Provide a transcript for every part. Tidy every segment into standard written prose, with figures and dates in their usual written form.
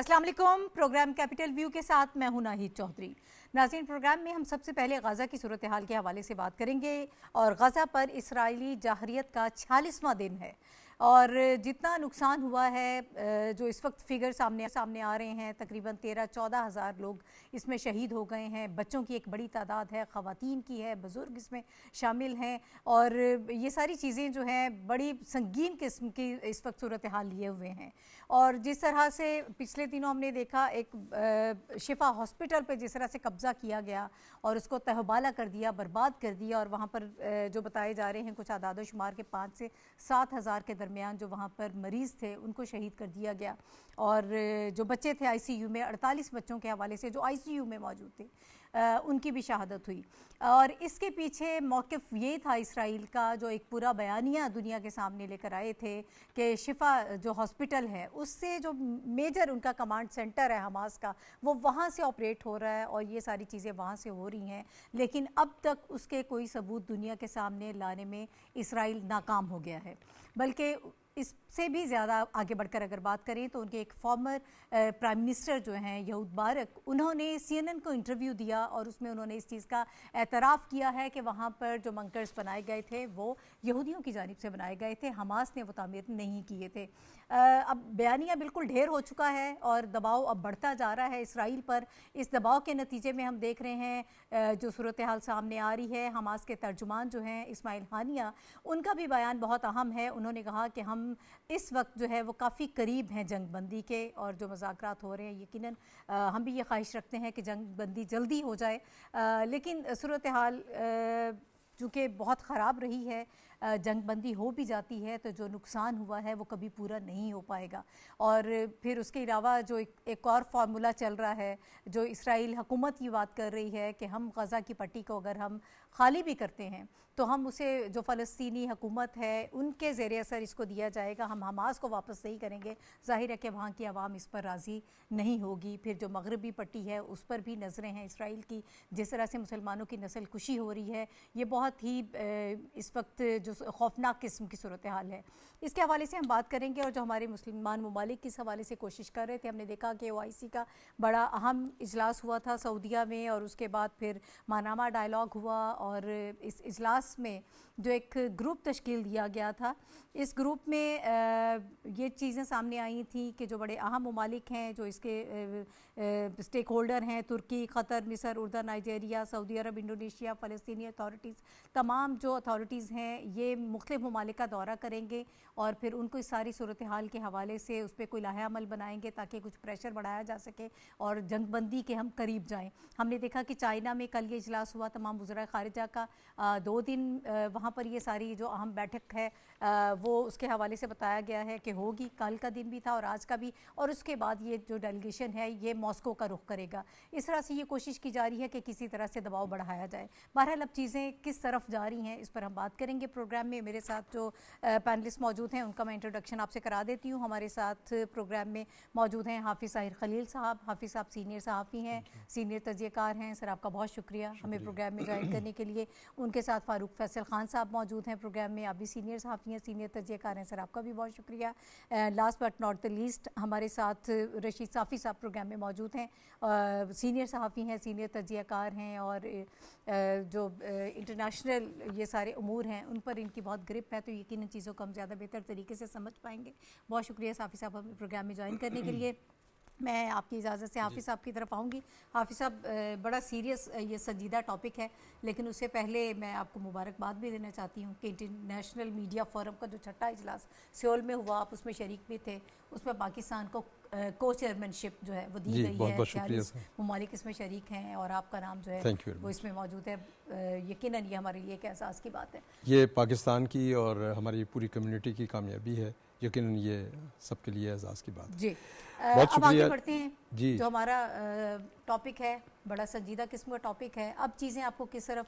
अस्सलाम वालेकुम। Programme capital view के साथ मैं हूं नाहिद चौधरी। नाज़रीन, प्रोग्राम में हम सबसे पहले गज़ा की सूरत हाल के हवाले से बात करेंगे और गज़ा पर इसराइली जाहरियत का 46वां दिन है और जितना नुकसान हुआ है, जो इस वक्त फिगर सामने आ रहे हैं, तकरीबन 13-14 हज़ार लोग इसमें शहीद हो गए हैं। बच्चों की एक बड़ी तादाद है, ख़वातीन की है, बुज़ुर्ग इसमें शामिल हैं और ये सारी चीज़ें जो हैं बड़ी संगीन किस्म की इस वक्त सूरत हाल लिए हुए हैं। और जिस तरह से पिछले दिनों हमने देखा एक शिफा हॉस्पिटल पे जिस तरह से कब्ज़ा किया गया और उसको तहबाला कर दिया, बर्बाद कर दिया और वहाँ पर जो बताए जा रहे हैं कुछ आदाद शुमार के 5 से 7 हज़ार के दरमियान जो वहाँ पर मरीज़ थे उनको शहीद कर दिया गया। और जो बच्चे थे आईसीयू में, 48 बच्चों के हवाले से जो आईसीयू में मौजूद थे, उनकी भी शहादत हुई। और इसके पीछे मौक़िफ़ ये था इसराइल का, जो एक पूरा बयानिया दुनिया के सामने लेकर आए थे कि शिफा जो हॉस्पिटल है उससे जो मेजर उनका कमांड सेंटर है हमास का, वो वहाँ से ऑपरेट हो रहा है और ये सारी चीज़ें वहाँ से हो रही हैं, लेकिन अब तक उसके कोई सबूत दुनिया के सामने लाने में इसराइल नाकाम हो गया है। बल्कि इससे भी ज़्यादा आगे बढ़कर अगर बात करें तो उनके एक फॉर्मर प्राइम मिनिस्टर जो हैं यहूद बारक, उन्होंने CNN को इंटरव्यू दिया और उसमें उन्होंने इस चीज़ का एतराफ़ किया है कि वहाँ पर जो बंकर्स बनाए गए थे वो यहूदियों की जानिब से बनाए गए थे, हमास ने वो तामीर नहीं किए थे। अब बयानिया बिल्कुल ढेर हो चुका है और दबाव अब बढ़ता जा रहा है इसराइल पर। इस दबाव के नतीजे में हम देख रहे हैं जो सूरत हाल सामने आ रही है, हमास के तर्जुमान जो हैं इस्माइल हानिया, उनका भी बयान बहुत अहम है। उन्होंने कहा कि हम इस वक्त जो है वो काफ़ी करीब हैं जंग बंदी के और जो मुज़ाकरात हो रहे हैं यकीनन हम भी ये ख्वाहिश रखते हैं कि जंग बंदी जल्दी हो जाए, लेकिन सूरत हाल चूँकि बहुत ख़राब रही है, जंग बंदी हो भी जाती है तो जो नुकसान हुआ है वो कभी पूरा नहीं हो पाएगा। और फिर उसके अलावा जो एक और फार्मूला चल रहा है, जो इसराइल हुकूमत ये बात कर रही है कि हम गज़ा की पट्टी को अगर हम खाली भी करते हैं तो हम उसे जो फ़लस्तीनी हुकूमत है उनके ज़ेरे असर इसको दिया जाएगा, हम हमास को वापस नहीं करेंगे। ज़ाहिर है कि वहाँ की आवाम इस पर राज़ी नहीं होगी। फिर जो मगरबी पट्टी है उस पर भी नज़रें हैं इसराइल की, जिस तरह से मुसलमानों की नस्ल कुशी हो रही है, ये बहुत ही इस वक्त जो खौफनाक किस्म की सूरत हाल है। इसके हवाले से हम बात करेंगे और जो हमारे मुसलमान ममालिक किस हवाले से कोशिश कर रहे थे, हमने देखा कि OIC का बड़ा अहम इजलास हुआ था सऊदीया में और उसके बाद फिर मानामा डायलॉग हुआ और इस इजलास में जो एक ग्रुप तश्कील दिया गया था, इस ग्रुप में ये चीज़ें सामने आई थी कि जो बड़े अहम ममालिक हैं जो इसके स्टेक होल्डर हैं, तुर्की, क़तर, मिस्र, उर्दन, नाइजेरिया, सऊदी अरब, इंडोनेशिया, फ़लस्तीनी अथॉरिटीज़, तमाम जो अथॉरिटीज़ हैं ये मुख्तलिफ ममालिक का दौरा करेंगे और फिर उनको इस सारी सूरत हाल के हवाले से उस पर कोई लाहे अमल बनाएंगे ताकि कुछ प्रेशर बढ़ाया जा सके और जंग बंदी के हम करीब जाएं। हमने देखा कि चाइना में कल ये इजलास हुआ तमाम वज़राए ख़ारिजा का, 2 दिन वहाँ पर ये सारी जो अहम बैठक है वो उसके हवाले से बताया गया है कि होगी। कल का दिन भी था और आज का भी, और उसके बाद ये जो डेलीगेशन है ये मॉस्को का रुख करेगा। इस तरह से ये कोशिश की जा रही है कि किसी तरह से दबाव बढ़ाया जाए। बहरहाल अब चीज़ें किस तरफ जा रही हैं इस पर हम बात करेंगे प्रोग्राम में। मेरे साथ जो पैनलिस्ट मौजूद हैं उनका मैं इंट्रोडक्शन आपसे करा देती हूँ। हमारे साथ प्रोग्राम में मौजूद हैं हाफिज़ साहिर खलील साहब। हाफिज़ साहब सीनियर सहाफ़ी हैं, सीनियर तजज़ियाकार हैं। सर आपका बहुत शुक्रिया हमें प्रोग्राम में ज्वाइन करने के लिए। उनके साथ फ़ारूक फैसल ख़ान साहब मौजूद हैं प्रोग्राम में, आप भी सीनियर सहाफ़ी हैं, सीनियर तजज़ियाकार हैं। सर आपका भी बहुत शुक्रिया। Last but not the least हमारे साथ रशीद साफ़ी साहब प्रोग्राम में मौजूद हैं, सीनियर सहाफ़ी हैं, सीनियर तजज़ियाकार हैं और जो इंटरनेशनल ये सारे उमूर हैं उन पर इनकी बहुत ग्रिप है, तो यकीनन चीज़ों को हम ज़्यादा बेहतर तरीके से समझ पाएंगे। बहुत शुक्रिया साफ़ी साहब हमें प्रोग्राम में ज्वाइन करने के लिए। मैं आपकी इजाज़त से हाफिज़ साहब की तरफ आऊँगी। हाफिज़ साहब, बड़ा सीरियस ये संजीदा टॉपिक है, लेकिन उससे पहले मैं आपको मुबारकबाद भी देना चाहती हूँ कि इंटरनेशनल मीडिया फोरम का जो 6ठा इजलास सियोल में हुआ, आप उसमें शरीक भी थे, उसमें पाकिस्तान को को चेयरमैनशिप जो है वो दी गई है। 46 ममालिक इसमें शरीक हैं और आपका नाम जो है वो इसमें मौजूद है। यकीनन ये हमारे लिए एक एहसास की बात है। ये पाकिस्तान की और हमारी पूरी कम्युनिटी की कामयाबी है, यकीनन ये सबके लिए एहसास की बात है। जी, बहुत अब आगे बढ़ते हैं जी। जो हमारा टॉपिक है बड़ा संजीदा किस्म का टॉपिक है। अब चीज़ें आपको किस तरफ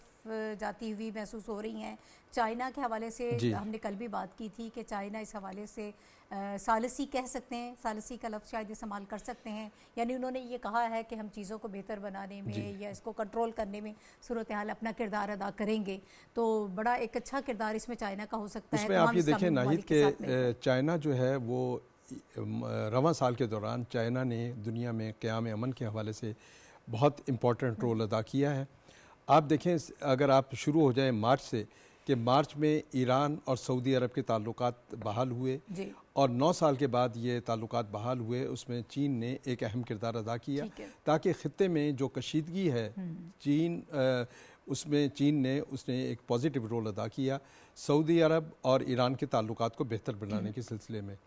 जाती हुई महसूस हो रही हैं? चाइना के हवाले से हमने कल भी बात की थी कि चाइना इस हवाले से सालसी कह सकते हैं, सालसी का लफ्ज़ शायद इस्तेमाल कर सकते हैं, यानी उन्होंने ये कहा है कि हम चीज़ों को बेहतर बनाने में या इसको कंट्रोल करने में सूरत हाल अपना किरदार अदा करेंगे। तो बड़ा एक अच्छा किरदार इसमें चाइना का हो सकता है। इसमें आप ये देखें नाहिद के चाइना जो है वो रवां साल के दौरान चाइना ने दुनिया में क़याम अमन के हवाले से बहुत इम्पोर्टेंट रोल अदा किया है। आप देखें, अगर आप शुरू हो जाए मार्च से, कि मार्च में ईरान और सऊदी अरब के ताल्लुकात बहाल हुए और 9 साल के बाद ये ताल्लुकात बहाल हुए, उसमें चीन ने एक अहम किरदार अदा किया ताकि ख़ित्ते में जो कशीदगी है उसमें चीन ने एक पॉजिटिव रोल अदा किया सऊदी अरब और ईरान के ताल्लुकात को बेहतर बनाने के सिलसिले में।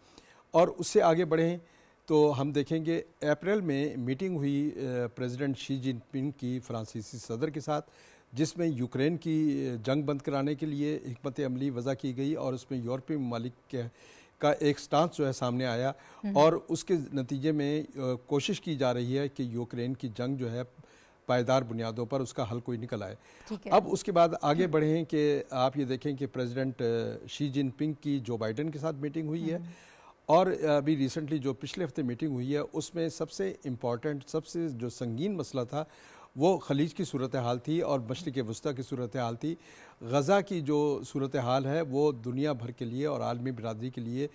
और उससे आगे बढ़ें तो हम देखेंगे अप्रैल में मीटिंग हुई प्रेसिडेंट शी जिनपिंग की फ्रांसीसी सदर के साथ, जिसमें यूक्रेन की जंग बंद कराने के लिए हिकमत अमली वज़ा की गई और उसमें यूरोपीय ममालिक का एक स्टांस जो है सामने आया और उसके नतीजे में कोशिश की जा रही है कि यूक्रेन की जंग जो है पायदार बुनियादों पर उसका हल कोई निकल आए। अब उसके बाद आगे बढ़ें कि आप ये देखें कि प्रेसिडेंट शी जिनपिंग की जो बाइडेन के साथ मीटिंग हुई है और अभी रिसेंटली जो पिछले हफ्ते मीटिंग हुई है, उसमें सबसे इम्पॉर्टेंट, सबसे जो संगीन मसला था वो खलीज की सूरत हाल थी और मशरिक़ वस्ता की सूरत हाल थी। गज़ा की जो सूरत हाल है वो दुनिया भर के लिए और आलमी बिरादरी के लिए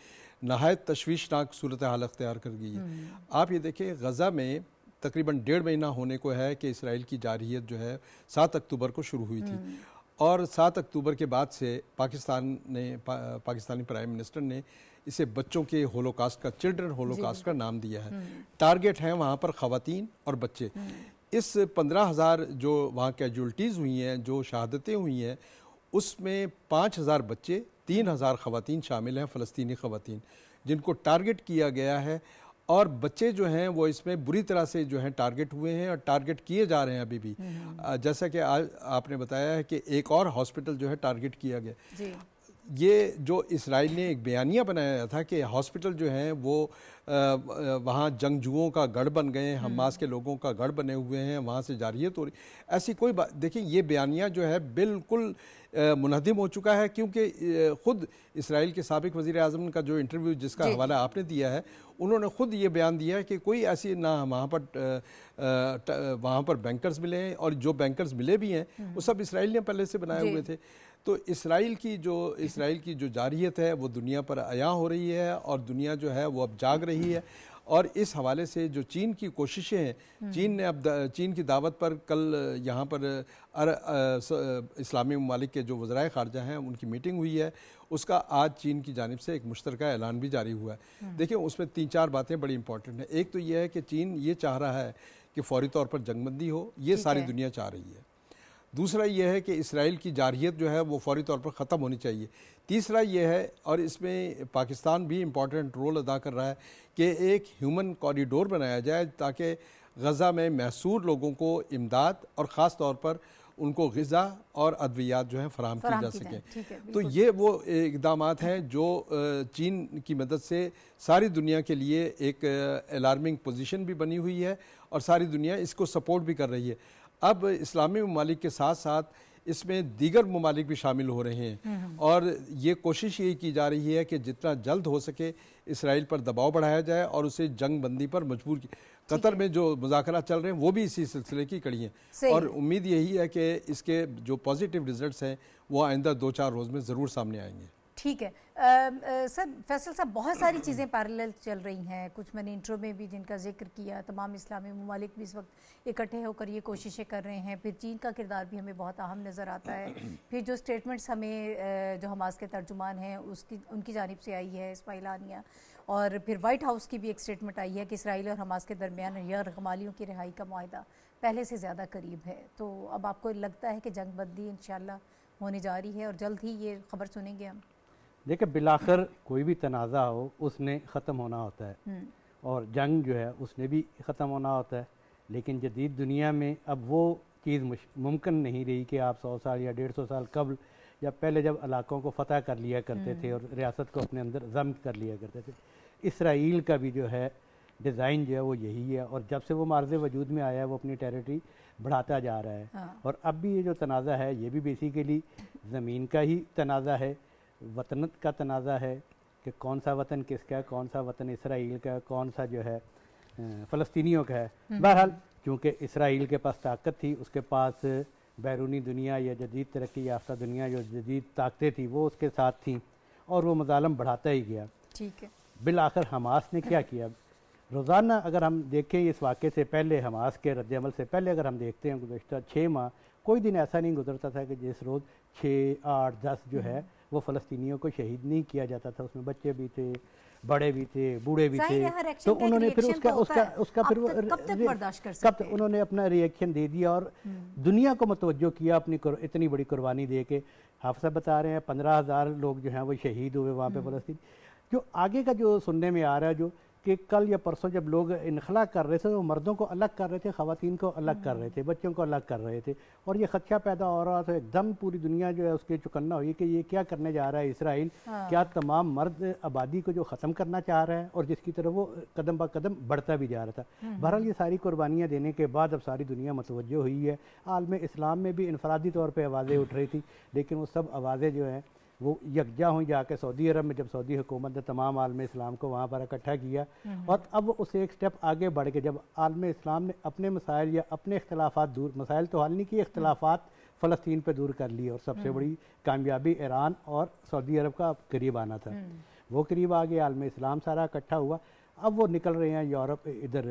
नहायत तशवीशनाक सूरत हाल अख्तियार कर गई है। आप ये देखें, गज़ा में तकरीबन 1.5 महीना होने को है कि इसराइल की जारहियत जो है 7 अक्टूबर को शुरू हुई थी और 7 अक्टूबर के बाद से पाकिस्तानी प्राइम मिनिस्टर ने इसे बच्चों के होलोकास्ट का, चिल्ड्रन होलोकास्ट का नाम दिया है। टारगेट हैं वहाँ पर ख़वातीन और बच्चे। इस 15,000 जो वहाँ कैजुअल्टीज़ हुई हैं, जो शहादतें हुई हैं, उसमें 5,000 बच्चे, 3,000 ख़वातीन शामिल हैं, फ़लस्तीनी ख़वातीन जिनको टारगेट किया गया है। और बच्चे जो हैं वो इसमें बुरी तरह से जो हैं टारगेट हुए हैं और टारगेट किए जा रहे हैं अभी भी। जैसा कि आज आपने बताया है कि एक और हॉस्पिटल जो है टारगेट किया गया। ये जो इसराइल ने एक बयानिया बनाया था कि हॉस्पिटल जो हैं वो वहाँ जंगजुओं का गढ़ बन गए, हमास के लोगों का गढ़ बने हुए हैं, वहाँ से जारहियत हो रही। ऐसी कोई बात, देखिए ये बयानिया जो है बिल्कुल मुनहदिम हो चुका है, क्योंकि ख़ुद इसराइल के साबिक़ वज़ीर आज़म का जो इंटरव्यू जिसका हवाला आपने दिया है, उन्होंने ख़ुद ये बयान दिया है कि कोई ऐसी ना वहाँ पर बैंकर्स मिले हैं और जो बैंकर्स मिले भी हैं वो सब इसराइल ने पहले से बनाए हुए थे। तो इसराइल की जो जारहियत है वो दुनिया पर आया हो रही है और दुनिया जो है वो अब जाग रही है। और इस हवाले से जो चीन की कोशिशें हैं, चीन की दावत पर कल यहाँ पर इस्लामी ममालिक के जो वज़राए ख़ारजा हैं उनकी मीटिंग हुई है, उसका आज चीन की जानिब से एक मुश्तरका ऐलान भी जारी हुआ है। देखिए उसमें 3-4 बातें बड़ी इंपॉर्टेंट हैं। एक तो यह है कि चीन ये चाह रहा है कि फ़ौरी तौर पर जंगबंदी हो, ये सारी दुनिया चाह रही है। दूसरा यह है कि इसराइल की जारहियत जो है वो फ़ौरी तौर पर ख़त्म होनी चाहिए। तीसरा यह है, और इसमें पाकिस्तान भी इम्पॉर्टेंट रोल अदा कर रहा है, कि एक ह्यूमन कॉरिडोर बनाया जाए ताकि गज़ा में महसूर लोगों को इमदाद और ख़ास तौर पर उनको ग़िज़ा और अद्वियात जो है फराहम की जा सकें। तो ये वो इक़दामात हैं जो चीन की मदद से सारी दुनिया के लिए एक अलार्मिंग पोजीशन भी बनी हुई है और सारी दुनिया इसको सपोर्ट भी कर रही है। अब इस्लामी ममालिक के साथ साथ इसमें दीगर ममालिक भी शामिल हो रहे हैं और ये कोशिश यही की जा रही है कि जितना जल्द हो सके इसराइल पर दबाव बढ़ाया जाए और उसे जंग बंदी पर मजबूर की। कतर में जो मुज़ाकरा चल रहे हैं वो भी इसी सिलसिले की कड़ी हैं और उम्मीद यही है कि इसके जो पॉजिटिव रिजल्ट्स हैं वो आइंदा 2-4 रोज़ में ज़रूर सामने आएंगे। ठीक है सर, फैसल साहब, बहुत सारी चीज़ें पैरेलल चल रही हैं, कुछ मैंने इंट्रो में भी जिनका जिक्र किया। तमाम इस्लामी ममालिक भी इस वक्त इकट्ठे होकर ये कोशिशें कर रहे हैं। फिर चीन का किरदार भी हमें बहुत अहम नज़र आता है। फिर जो स्टेटमेंट्स हमें जो हमास के तर्जुमान हैं उनकी जानिब से आई है, इस्माइल हानिया, और फिर वाइट हाउस की भी एक स्टेटमेंट आई है कि इसराइल और हमास के दरमियान यरग़मालियों की रिहाई का मुआहदा पहले से ज़्यादा करीब है। तो अब आपको लगता है कि जंग बंदी इंशाअल्लाह होने जा रही है और जल्द ही ये खबर सुनेंगे हम? देखिए, बिलाखिर कोई भी तनाज़ा हो उसने ख़त्म होना होता है और जंग जो है उसने भी ख़त्म होना होता है। लेकिन जदीद दुनिया में अब वो चीज़ मुमकिन नहीं रही कि आप 100 साल या 150 साल कबल या पहले जब इलाकों को फ़तह कर लिया करते थे और रियासत को अपने अंदर ज़ब्त कर लिया करते थे। इसराइल का भी जो है डिज़ाइन जो है वो यही है और जब से वो मार्ज़ वजूद में आया है वो अपनी टेरिटरी बढ़ाता जा रहा है। और अब भी ये जो तनाज़ा है ये भी बेसिकली ज़मीन का ही तनाज़ा है, वतन का तनाज़ा है कि कौन सा वतन किसका है, कौन सा वतन इसराइल का है, कौन सा जो है फ़लस्तीनियों का है। बहरहाल चूँकि इसराइल के पास ताकत थी, उसके पास बैरूनी दुनिया या जदीद तरक्की याफ्ता दुनिया जो जदीद ताकतें थी वो उसके साथ थी और वो मज़ालम बढ़ाता ही गया। ठीक है। बिल आखिर हमास ने क्या किया? रोज़ाना अगर हम देखें इस वाक़े से पहले, हमास के रद्दअमल से पहले अगर हम देखते हैं गुज़श्ता 6 माह कोई दिन ऐसा नहीं गुजरता था कि जिस रोज़ 6, 8, 10 जो है वो फ़लस्तीनियों को शहीद नहीं किया जाता था। उसमें बच्चे भी थे, बड़े भी थे, बूढ़े भी थे। तो उन्होंने फिर उसका फिर कब उन्होंने अपना रिएक्शन दे दिया और दुनिया को मतवज्जो किया अपनी इतनी बड़ी कुर्बानी दे के। हाफ़िज़ साहब बता रहे हैं 15,000 लोग जो हैं वो शहीद हुए वहाँ पे फ़लस्तीन। जो आगे का जो सुनने में आ रहा है जो कि कल या परसों जब लोग इनखला कर रहे थे तो मर्दों को अलग कर रहे थे, ख़वातीन को अलग कर रहे थे, बच्चों को अलग कर रहे थे, और ये खदशा पैदा हो रहा था एकदम पूरी दुनिया जो है उसके चौकन्ना हुई कि ये क्या करने जा रहा है इसराइल। क्या तमाम मर्द आबादी को जो ख़त्म करना चाह रहा है और जिसकी तरफ वो कदम ब कदम बढ़ता भी जा रहा था। बहरहाल ये सारी कुर्बानियाँ देने के बाद अब सारी दुनिया मतवज्जो हुई है। आलम इस्लाम में भी इनफरादी तौर पर आवाज़ें उठ रही थी, लेकिन वो सब आवाज़ें जो हैं वो यकजा हुई जाके सऊदी अरब में, जब सऊदी हुकूमत ने तमाम आलम इस्लाम को वहाँ पर इकट्ठा किया। और अब उसे एक स्टेप आगे बढ़ के जब आलम इस्लाम ने अपने मसाइल या अपने इख्तलाफात दूर, मसाइल तो हल नहीं किए, इख्तलाफात फ़लस्तीन पे दूर कर लिए, और सबसे बड़ी कामयाबी ईरान और सऊदी अरब का करीब आना था। वो करीब आ गए, आलम इस्लाम सारा इकट्ठा हुआ। अब वो निकल रहे हैं यूरोप, इधर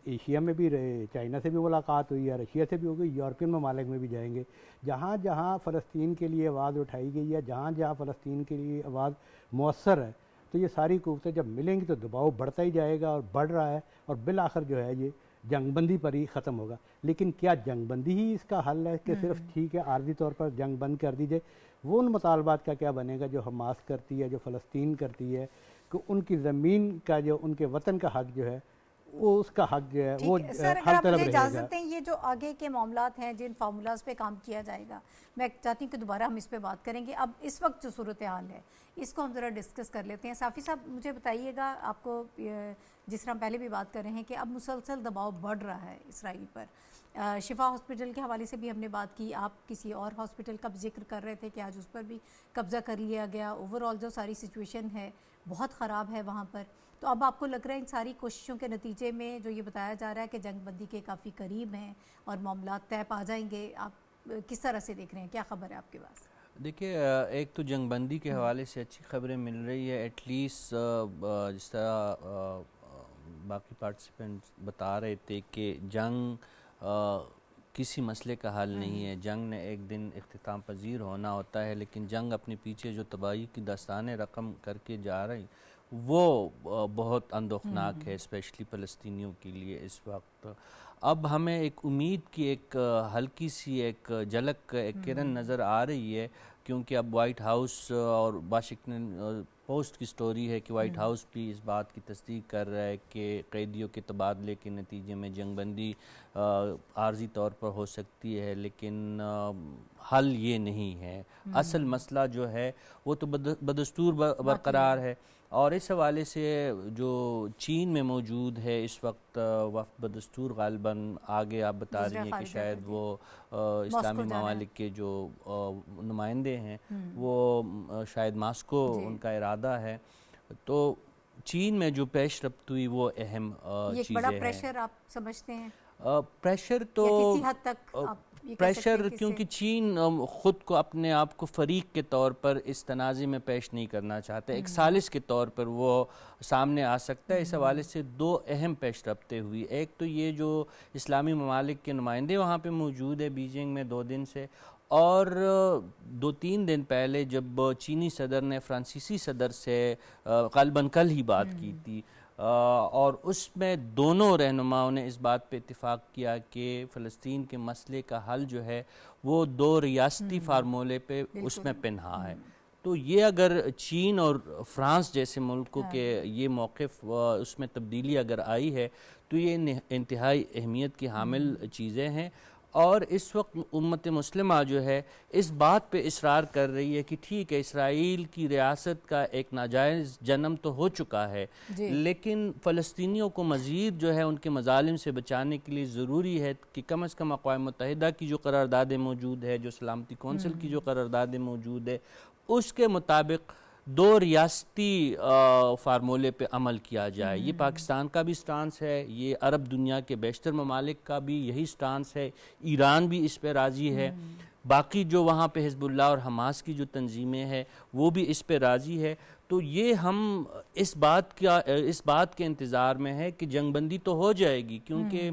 एशिया में भी रहे, चाइना से भी मुलाकात हुई है, रशिया से भी हो गई, यूरोपियन ममालिक में भी जाएंगे। जहाँ जहाँ फ़लस्तीन के लिए आवाज़ उठाई गई है, जहाँ जहाँ फ़लस्तीन के लिए आवाज़ मौसर है, तो ये सारी क़ुव्वतें जब मिलेंगी तो दबाव बढ़ता ही जाएगा और बढ़ रहा है, और बिल आखिर जो है ये जंगबंदी पर ही ख़त्म होगा। लेकिन क्या जंगबंदी ही इसका हल है कि सिर्फ ठीक है आर्जी तौर पर जंग बंद कर दी जाए? वो उन मुतालबात का क्या बनेगा जो हमास करती है, जो फ़लस्तीन करती है, कि उनकी ज़मीन का जो उनके वतन का हक जो है वो उसका हक जो है वो सर, अगर आप मुझे इजाज़त दें, ये जो आगे के मामलात हैं जिन फार्मूलाज पे काम किया जाएगा, मैं चाहती हूँ कि दोबारा हम इस पे बात करेंगे। अब इस वक्त जो सूरत हाल है इसको हम ज़रा डिस्कस कर लेते हैं। साफ़ी साहब मुझे बताइएगा, आपको जिस तरह हम पहले भी बात कर रहे हैं कि अब मुसलसल दबाव बढ़ रहा है इसराइल पर। शिफा हॉस्पिटल के हवाले से भी हमने बात की, आप किसी और हॉस्पिटल का जिक्र कर रहे थे कि आज उस पर भी कब्ज़ा कर लिया गया। ओवरऑल जो सारी सिचुएशन है बहुत ख़राब है वहाँ पर। तो अब आपको लग रहा है इन सारी कोशिशों के नतीजे में जो ये बताया जा रहा है कि जंगबंदी के काफ़ी करीब हैं और मामला तय पा जाएंगे, आप किस तरह से देख रहे हैं, क्या खबर है आपके पास? देखिए, एक तो जंगबंदी के हवाले से अच्छी खबरें मिल रही है। एटलीस्ट जिस तरह बाकी पार्टिसिपेंट्स बता रहे थे कि जंग किसी मसले का हल नहीं है, जंग ने एक दिन इख्तिताम पजीर होना होता है, लेकिन जंग अपने पीछे जो तबाही की दास्तानें रकम करके जा रही वो बहुत अंदोखनाक है, स्पेशली फ़लस्तीनियों के लिए इस वक्त। अब हमें एक उम्मीद की एक हल्की सी एक झलक, एक किरण नज़र आ रही है, क्योंकि अब वाइट हाउस और वाशिंगटन पोस्ट की स्टोरी है कि वाइट हाउस भी इस बात की तस्दीक कर रहा है कि कैदियों के तबादले के नतीजे में जंगबंदी आर्जी तौर पर हो सकती है, लेकिन हल ये नहीं है। असल मसला जो है वो तो बदस्तूर बरकरार है। और इस हवाले से जो चीन में मौजूद है इस वक्त वफ़द बदस्तूर गालिबन आगे आप बता रही हैं कि शायद वो इस्लामी ममालिक के जो नुमाइंदे हैं वो शायद मास्को उनका इरादा है। तो चीन में जो पेशरफ्त हुई वो अहम चीज़ें हैं। बड़ा प्रेशर आप समझते हैं? प्रेशर तो किसी हद तक प्रेशर, क्योंकि चीन ख़ुद को अपने आप को फ़रीक के तौर पर इस तनाज़े में पेश नहीं करना चाहते, एक सालिस के तौर पर वो सामने आ सकता है। इस हवाले से दो अहम पेशरफ्तें हुई। एक तो ये जो इस्लामी ममालिक के नुमाइंदे वहाँ पे मौजूद है बीजिंग में 2 दिन से, और 2-3 दिन पहले जब चीनी सदर ने फ्रांसीसी सदर से ग़ालिबन कल ही बात की थी, और उसमें दोनों रहनुमाओं ने इस बात पे इत्तिफाक किया कि फ़लस्तीन के मसले का हल जो है वो 2 रियासती फार्मूले पे उसमें पिन्हा है। तो ये अगर चीन और फ्रांस जैसे मुल्कों के ये मौक़िफ़ उसमें तब्दीली अगर आई है तो ये इंतहाई अहमियत की हामिल चीज़ें हैं। और इस वक्त उम्मत मुस्लिमा जो है इस बात पे इसरार कर रही है कि ठीक है, इसराइल की रियासत का एक नाजायज़ जन्म तो हो चुका है, लेकिन फ़लस्तीनियों को मज़ीद जो है उनके मज़ालिम से बचाने के लिए ज़रूरी है कि कम अज़ कम अक़वाम मुत्तहिदा की जो करारदादें मौजूद है, जो सलामती कौंसिल की जो करारदादें मौजूद है, उसके मुताबिक 2 रियासती फार्मूले पे अमल किया जाए। ये पाकिस्तान का भी स्टांस है, ये अरब दुनिया के बेशतर ममालिक का भी यही स्टांस है, ईरान भी इस पे राज़ी है, बाकी जो वहाँ पे हिज़्बुल्लाह और हमास की जो तंजीमें हैं वो भी इस पे राज़ी है। तो ये हम इस बात के इंतज़ार में है कि जंगबंदी तो हो जाएगी, क्योंकि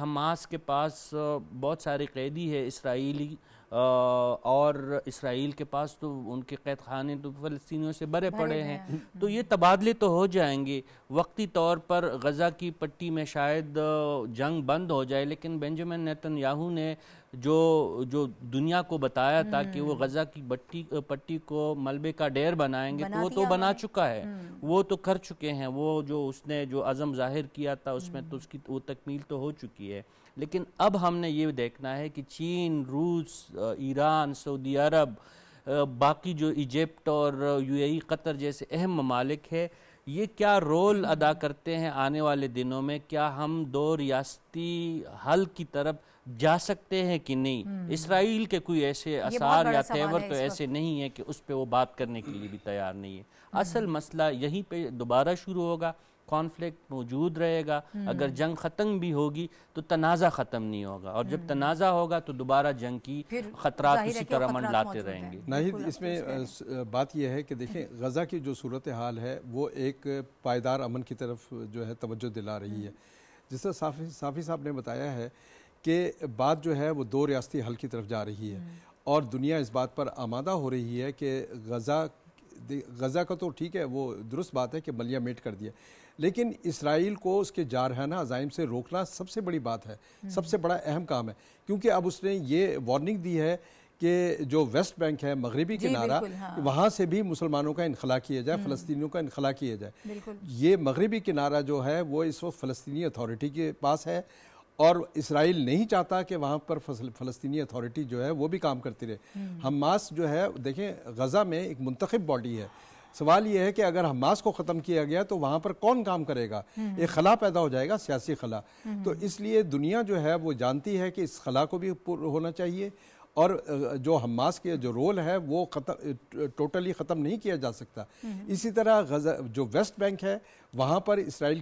हमास के पास बहुत सारे कैदी है इसराइली, और इसराइल के पास तो उनके कैद खाने तो फ़लस्तीनियों से भरे पड़े हैं। तो ये तबादले तो हो जाएंगे। वक्ती तौर पर गज़ा की पट्टी में शायद जंग बंद हो जाए, लेकिन बेंजामिन नेतन्याहू ने जो दुनिया को बताया था कि वो गज़ा की पट्टी को मलबे का ढेर बनाएंगे, तो वो तो बना चुका है, वो तो कर चुके हैं। वो जो उसने जो अज़म जाहिर किया था उसमें तो उसकी वो तकमील तो हो चुकी है। लेकिन अब हमने ये देखना है कि चीन, रूस, ईरान, सऊदी अरब, बाकी जो इजिप्ट और यूएई, कतर जैसे अहम ममालिक है, ये क्या रोल अदा करते हैं आने वाले दिनों में। क्या हम दो रियासती हल की तरफ जा सकते हैं कि नहीं। इसराइल के कोई ऐसे आसार या तेवर तो ऐसे नहीं है कि उस पर वो बात करने के लिए भी तैयार नहीं है। असल मसला यहीं पे दोबारा शुरू होगा, कॉन्फ्लिक्ट मौजूद रहेगा। अगर जंग ख़त्म भी होगी तो तनाज़ा ख़त्म नहीं होगा, और जब तनाज़ा होगा तो दोबारा जंग की ख़तरात इसी तरह मंडलाते रहेंगे। नहीं, इसमें बात यह है कि देखें, गज़ा की जो सूरत हाल है वो एक पायदार अमन की तरफ जो है तवज्जो दिला रही है। जिस तरह साफ़ी साहब ने बताया है कि बात जो है वो दो रियासती हल की तरफ जा रही है, और दुनिया इस बात पर आमादा हो रही है कि गज़ा का तो ठीक है, वो दुरुस्त बात है कि बलिया मेट कर दिया, लेकिन इसराइल को उसके जारहाना अज़ाइम से रोकना सबसे बड़ी बात है, सबसे बड़ा अहम काम है। क्योंकि अब उसने ये वार्निंग दी है कि जो वेस्ट बैंक है, मगरबी किनारा, वहाँ से भी मुसलमानों का इनखला किया जाए, फ़लस्तीनियों का इनखला किया जाए। ये मगरबी किनारा जो है वो इस वक्त फ़लस्तीनी अथॉरिटी के पास है, और इसराइल नहीं चाहता कि वहाँ पर फ़लस्तीनी अथॉरिटी जो है वो भी काम करती रहे। हमास जो है, देखें, गज़ा में एक मुंतखब बॉडी है। सवाल ये है कि अगर हमास को ख़त्म किया गया तो वहाँ पर कौन काम करेगा। एक खला पैदा हो जाएगा, सियासी खला। तो इसलिए दुनिया जो है वो जानती है कि इस खला को भी होना चाहिए, और जो हमास के जो रोल है वो टोटली ख़त्म नहीं किया जा सकता। इसी तरह गज़ा जो वेस्ट बैंक है, वहाँ पर इसराइल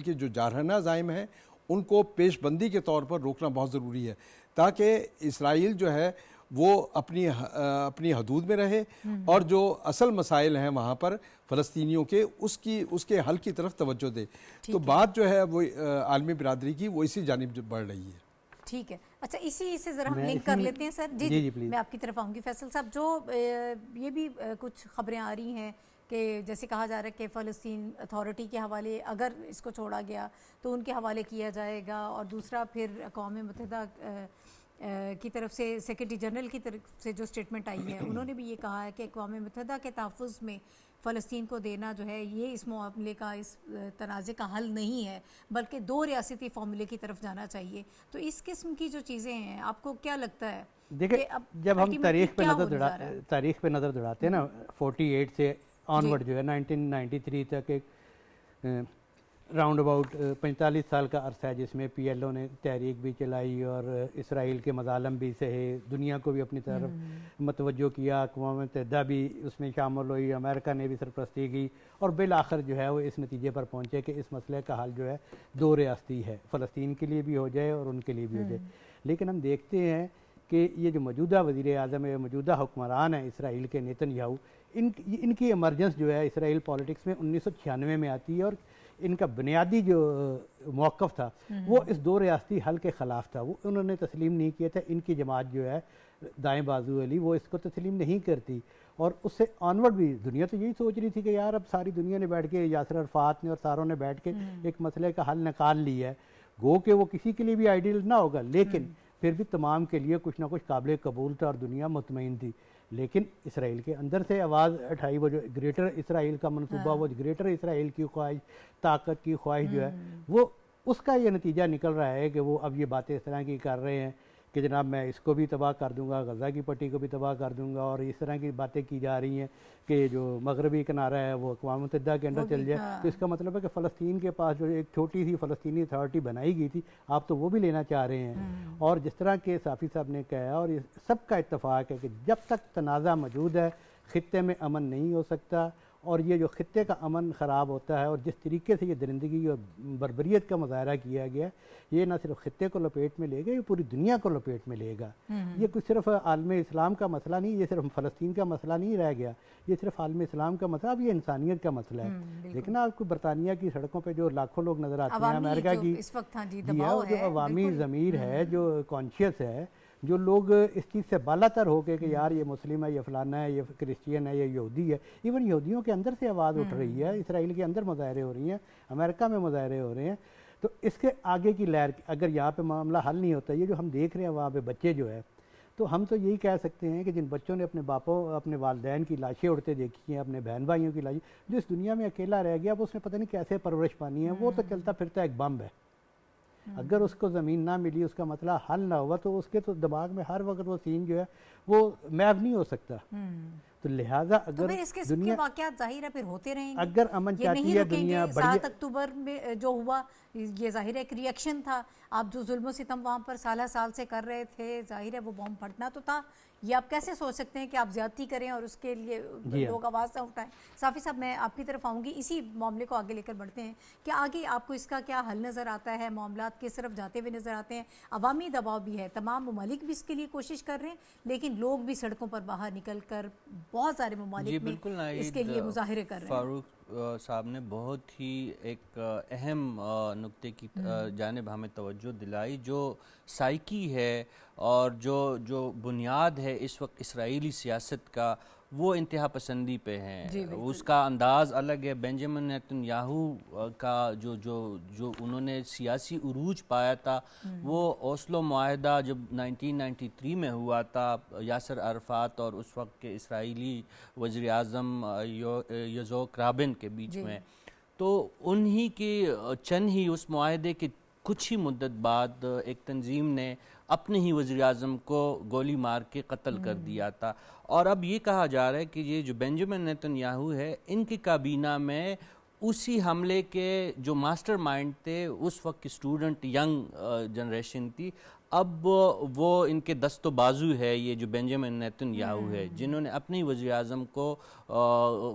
की जो जारहाना अज़ाइम है उनको पेशबंदी के तौर पर रोकना बहुत ज़रूरी है, ताकि इसराइल जो है वो अपनी हदूद में रहे, और जो असल मसाइल हैं वहाँ पर फ़लस्तीनियों के उसके हल की तरफ तवज्जो दे। तो बात जो है वो आलमी बिरादरी की वो इसी जानिब बढ़ रही है। ठीक है, अच्छा, इसी से ज़रा हम लिंक कर लेते हैं सर। जी, मैं आपकी तरफ आऊँगी फैसल साहब। जो ये भी कुछ खबरें आ रही हैं कि जैसे कहा जा रहा है कि फ़लस्तीन अथॉरिटी के हवाले अगर इसको छोड़ा गया तो उनके हवाले किया जाएगा, और दूसरा फिर अक़वाम मुत्तहिदा की तरफ से सेक्रेटरी जनरल की तरफ से जो स्टेटमेंट आई है, उन्होंने भी ये कहा है कि अक़वाम मुत्तहिदा के तहफ़्फ़ुज़ में फ़लस्तीन को देना जो है ये इस मामले का, इस तनाज़े का हल नहीं है, बल्कि दो रियासती फार्मूले की तरफ जाना चाहिए। तो इस किस्म की जो चीज़ें हैं, आपको क्या लगता है? देखिए, जब हम तारीख़ पे नज़र दौड़ाते हैं ना, 48 से ऑनवर्ड जो है 1993 तक एक राउंड अबाउट 45 साल का अरसा है जिसमें PLO ने तहरीक भी चलाई और इसराइल के मज़ालम भी सहे, दुनिया को भी अपनी तरफ मतवज्जो किया, अक़वाम मुत्तहिदा भी उसमें शामिल हुई, अमेरिका ने भी सरपरस्ती की, और बिल आखिर जो है वो इस नतीजे पर पहुँचे कि इस मसले का हल जो है दो रियासती है, फ़लस्तीन के लिए भी हो जाए और उनके लिए भी हो जाए। लेकिन हम देखते हैं कि ये जो मौजूदा वज़ीर आज़म है, मौजूदा हुक्मरान है इसराइल के, नेतन्याहू, इनकी इमरजेंस जो है इसराइल पॉलिटिक्स में 1996 में आती है, और इनका बुनियादी जो मौक़िफ़ था वो इस दो रियासती हल के ख़िलाफ़ था। वो उन्होंने तस्लीम नहीं किया था। इनकी जमात जो है दाएं बाजू वाली, वो इसको तस्लीम नहीं करती, और उससे ऑनवर्ड भी दुनिया तो यही सोच रही थी कि यार अब सारी दुनिया ने बैठ के, यासर अरफात ने और सारों ने बैठ के एक मसले का हल निकाल लिया है। गो कि वो किसी के लिए भी आइडियल ना होगा, लेकिन फिर भी तमाम के लिए कुछ ना कुछ काबिल कबूल था और दुनिया मुतमईन थी। लेकिन इसराइल के अंदर से आवाज़ उठाई, वो जो ग्रेटर इसराइल का मनसूबा, वो ग्रेटर इसराइल की ख्वाहिश, ताकत की ख्वाहिश जो है, वो उसका ये नतीजा निकल रहा है कि वो अब ये बातें इस तरह की कर रहे हैं कि जनाब मैं इसको भी तबाह कर दूंगा, गज़ा की पट्टी को भी तबाह कर दूंगा, और इस तरह की बातें की जा रही हैं कि जो मगरबी किनारा है वो अक़वाम मुत्तहिदा के अंदर चल जाए। तो इसका मतलब है कि फ़लस्तीन के पास जो एक छोटी सी फ़लस्तीनी अथॉरिटी बनाई गई थी, आप तो वो भी लेना चाह रहे हैं। और जिस तरह के साफ़ी साहब ने कहा, और ये सबका इत्तफ़ाक़ है कि जब तक तनाज़ा मौजूद है खित्ते में अमन नहीं हो सकता, और ये जो खित्ते का अमन ख़राब होता है और जिस तरीके से ये दरिंदगी और बर्बरियत का मुजाहरा किया गया, ये ना सिर्फ खित्ते को लपेट में लेगा, ये पूरी दुनिया को लपेट में लेगा। ये कुछ सिर्फ आलम इस्लाम का मसला नहीं, ये सिर्फ फ़लस्तीन का मसला नहीं रह गया, ये सिर्फ आलम इस्लाम का मसला, अब ये इंसानियत का मसला है। लेकिन आपको बरतानिया की सड़कों पर जो लाखों लोग नज़र आते हैं, अमेरिका की इस वक्त जो अवामी ज़मीर है, जो कॉन्शियस है, जो लोग इस चीज़ से बालातर हो के कि यार ये मुस्लिम है, ये फलाना है, ये क्रिश्चियन है, ये यहूदी है, इवन यहूदियों के अंदर से आवाज़ उठ रही है, इसराइल के अंदर मुजाहरे हो रही हैं, अमेरिका में मुजाहरे हो रहे हैं। तो इसके आगे की लहर अगर यहाँ पे मामला हल नहीं होता, ये जो हम देख रहे हैं वहाँ पे बच्चे जो है, तो हम तो यही कह सकते हैं कि जिन बच्चों ने अपने बापों अपने वालिदैन की लाशें उड़ते देखी हैं, अपने बहन भाइयों की लाशें, जो इस दुनिया में अकेला रह गया, अब उसने पता नहीं कैसे परवरिश पानी है, वो तो चलता फिरता एक बम है। अगर उसको ज़मीन ना मिली, उसका मसला हल ना हुआ, तो उसके तो दिमाग में हर वक्त वो सीन जो है वो महव नहीं हो सकता। तो लिहाजा अगर तो इसके दुनिया वाक़यात जाहिर है फिर होते रहेंगे, अगर अमन चाहती है दुनिया। 7 अक्टूबर में जो हुआ ये जाहिर है एक रिएक्शन था, आप जो जुल्म सितम वहाँ पर साल से कर रहे थे, जाहिर है वो बम फटना तो था। ये आप कैसे सोच सकते हैं कि आप ज्यादती करें और उसके लिए लोग आवाज़ ना उठाएं। साफ़ी साहब, मैं आपकी तरफ आऊँगी, इसी मामले को आगे लेकर बढ़ते हैं कि आगे आपको इसका क्या हल नज़र आता है, मामलात किस तरफ जाते हुए नज़र आते हैं। अवामी दबाव भी है, तमाम ममालिक भी इसके लिए कोशिश कर रहे हैं, लेकिन लोग भी सड़कों पर बाहर निकल कर बहुत सारे ममालिक में इसके लिए मुजाहिरे कर रहे हैं। फारूक साहब ने बहुत ही एक अहम नुक्ते की जानिब हमें तवज्जो दिलाई, जो साइकी है और जो बुनियाद है इस वक्त इसराइली सियासत का, वो इंतहा पसंदी पे हैं। उसका अंदाज़ अलग है। बेंजामिन नेतन्याहू का जो उन्होंने सियासी उरूज पाया था, वो ओस्लो मुआहदा जब 1993 में हुआ था, यासर अरफात और उस वक्त के इसराइली वज़ीर आज़म यज़ोक राबिन के बीच में, तो उन्हीं के चंद ही उस मुआहदे के कुछ ही मुद्दत बाद एक तंजीम ने अपने ही वज़ीर आज़म को गोली मार के कत्ल कर दिया था। और अब ये कहा जा रहा है कि ये जो बेंजामिन नेतन्याहू है, इनकी काबीना में उसी हमले के जो मास्टरमाइंड थे, उस वक्त की स्टूडेंट यंग जनरेशन थी, अब वो इनके दस्तो बाजू है, ये जो बेंजामिन नेतन्याहू है, जिन्होंने अपने वज़ीर आज़म को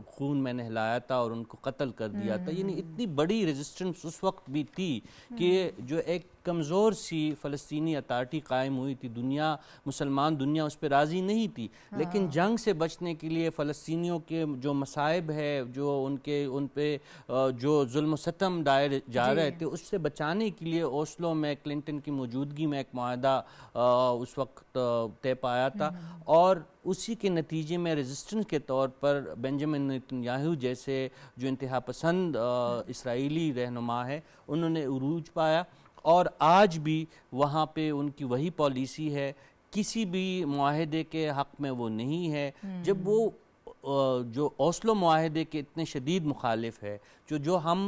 खून में नहलाया था और उनको कत्ल कर दिया था। यानी इतनी बड़ी रेजिस्टेंस उस वक्त भी थी कि जो एक कमज़ोर सी फ़लस्तीनी अथॉरिटी कायम हुई थी, दुनिया मुसलमान दुनिया उस पर राज़ी नहीं थी, लेकिन जंग से बचने के लिए फ़लस्तीनियों के जो मसाइब है, जो उन पे जो जुल्म सतम दायर जा रहे थे, उससे बचाने के लिए ओस्लो में क्लिंटन की मौजूदगी में एक मुआहदा उस वक्त तय पाया था। और उसी के नतीजे में रेजिस्टेंस के तौर पर बेंजामिन नेतन्याहू जैसे जो इंतहा पसंद इसराइली रहनुमा है, उन्होंने उरूज पाया। और आज भी वहाँ पे उनकी वही पॉलिसी है, किसी भी मुआहदे के हक़ में वो नहीं है। जब वो जो ओस्लो मुआहदे के इतने शदीद मुखालिफ है, जो हम